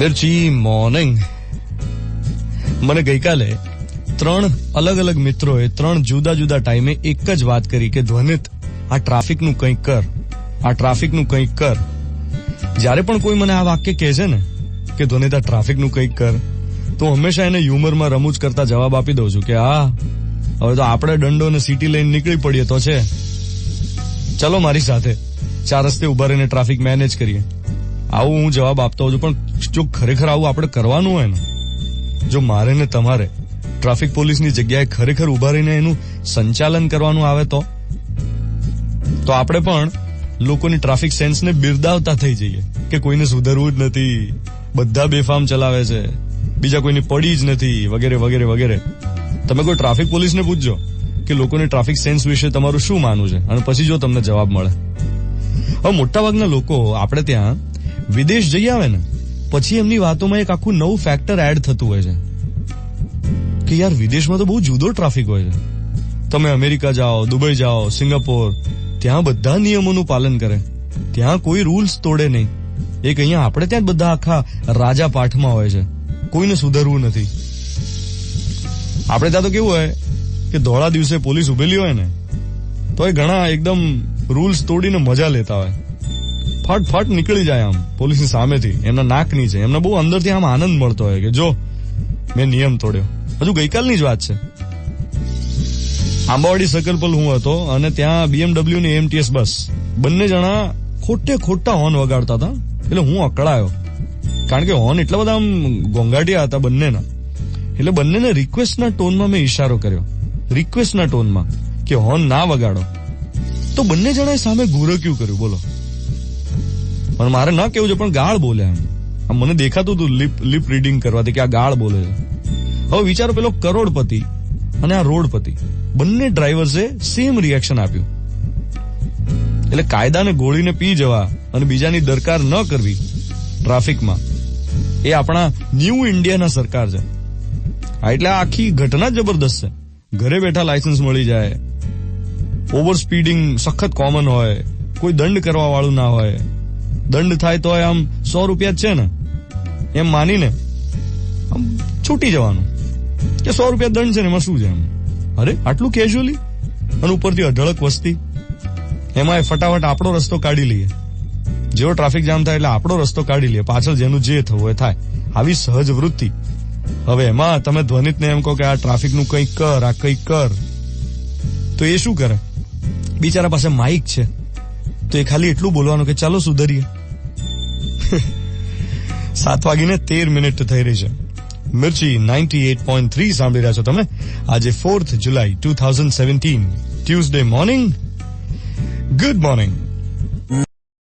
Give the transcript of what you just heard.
મિર્ચી morning. મને ગઈકાલે 3 અલગ અલગ મિત્રોએ 3 જુદા જુદા ટાઈમે એક જ વાત કરી કે ધ્વનિત આ ટ્રાફિકનું કંઈક કર, આ ટ્રાફિકનું કંઈક કર. જ્યારે પણ કોઈ મને આ વાક્ય કહે છે ને કે ધ્વનિત આ ટ્રાફિકનું કંઈક કર, તો હંમેશા એને હ્યુમરમાં રમૂજ કરતા જવાબ આપી દઉં છું કે હવે તો આપણે દંડો અને સીટી લઈને નીકળી પડીએ તો છે, ચલો મારી સાથે 4 રસ્તે ઉભા રહીને ટ્રાફિક મેનેજ કરીએ. આવું હું જવાબ આપતો હોઉં છું, પણ જો ખરેખર આવું આપણે કરવાનું હોય ને, જો મારે ને તમારે ટ્રાફિક પોલીસની જગ્યાએ ખરેખર ઉભા રહીને એનું સંચાલન કરવાનું આવે તો આપણે પણ લોકોની ટ્રાફિક સેન્સને બિરદાવતા થઈ જઈએ કે કોઈને સુધરવું જ નથી, બધા બેફામ ચલાવે છે, બીજા કોઈની પડી જ નથી, વગેરે વગેરે વગેરે. તમે કોઈ ટ્રાફિક પોલીસને પૂછજો કે લોકોની ટ્રાફિક સેન્સ વિશે તમારું શું માનવું છે, અને પછી જો તમને જવાબ મળે. હવે મોટાભાગના લોકો આપણે ત્યાં વિદેશ જઈ આવે ને પછી એમની વાતોમાં એક આખું નવું ફેક્ટર એડ થતું હોય છે કે યાર વિદેશમાં તો બહુ જુદો ટ્રાફિક હોય છે. તમે અમેરિકા જાઓ, દુબઈ જાઓ, સિંગાપોર, ત્યાં બધા નિયમોનું પાલન કરે, ત્યાં કોઈ રૂલ્સ તોડે નહીં. એક અહીંયા આપણે ત્યાં જ બધા આખા રાજા પાઠમાં હોય છે, કોઈને સુધરવું નથી. આપણે ત્યાં તો કેવું હોય કે ધોળા દિવસે પોલીસ ઉભેલી હોય ને તો એ ઘણા એકદમ રૂલ્સ તોડીને મજા લેતા હોય, ફટ નીકળી જાય આમ પોલીસની સામેથી, એમના નાક નીચે, એમને બહુ અંદરથી આમ આનંદ મળતો હોય કે જો મેં નિયમ તોડ્યો. હજુ ગઈકાલની જ વાત છે, આંબાવાડી સર્કલ પર હું હતો અને ત્યાં BMW ની AMTS બસ, બંને જણા ખોટા હોર્ન વગાડતા હતા. એટલે હું અકળાયો, કારણ કે હોર્ન એટલા બધા આમ ગોંગાટિયા હતા બંનેના. એટલે બંનેને રિક્વેસ્ટના ટોનમાં મેં ઈશારો કર્યો, રિક્વેસ્ટના ટોનમાં, કે હોર્ન ના વગાડો. તો બંને જણાએ સામે ગુરક્યું કર્યું. બોલો, પણ મારે ન કેવું છે પણ ગાળ બોલ્યા. એમ મને દેખાતું હતું લિપ રીડિંગ કરવાથી કે આ ગાળ બોલે છે. હવે વિચારો, પેલો કરોડપતિ અને આ રોડપતિ, બંને ડ્રાઈવર્સે સેમ રિએક્શન આપ્યું. એટલે કાયદાને ગોળીને પી જવા અને બીજાની દરકાર ન કરવી ટ્રાફિકમાં, એ આપણા ન્યૂ ઇન્ડિયાના સરકાર છે. એટલે આખી ઘટના જબરદસ્ત છે. ઘરે બેઠા લાયસન્સ મળી જાય, ઓવર સ્પીડિંગ સખત કોમન હોય, કોઈ દંડ કરવા વાળું ના હોય, દંડ થાય તો આમ 100 રૂપિયા જ છે ને એમ માનીને આમ છૂટી જવાનું કે 100 રૂપિયા દંડ છે ને એમાં શું છે એમ. અરે આટલું કેઝ્યુઅલી, અને ઉપરથી અઢળક વસ્તી, એમાં ફટાફટ આપણો રસ્તો કાઢી લઈએ. જેવો ટ્રાફિક જામ થાય એટલે આપણો રસ્તો કાઢી લઈએ, પાછળ જેનું જે થવું હોય થાય. આવી સહજ વૃત્તિ. હવે એમાં તમે ધ્વનિતને એમ કહો કે આ ટ્રાફિકનું કંઈક કર, આ કંઈક કર, તો એ શું કરે? બિચારા પાસે માઇક છે તો એ ખાલી એટલું બોલવાનું કે ચાલો સુધરીએ. 7:13 થઈ રહી છે. મિર્ચી 98.3 સાંભળી રહ્યા છો તમે. આજે 4th જુલાઈ 2017, ટ્યુઝડે મોર્નિંગ. Good morning.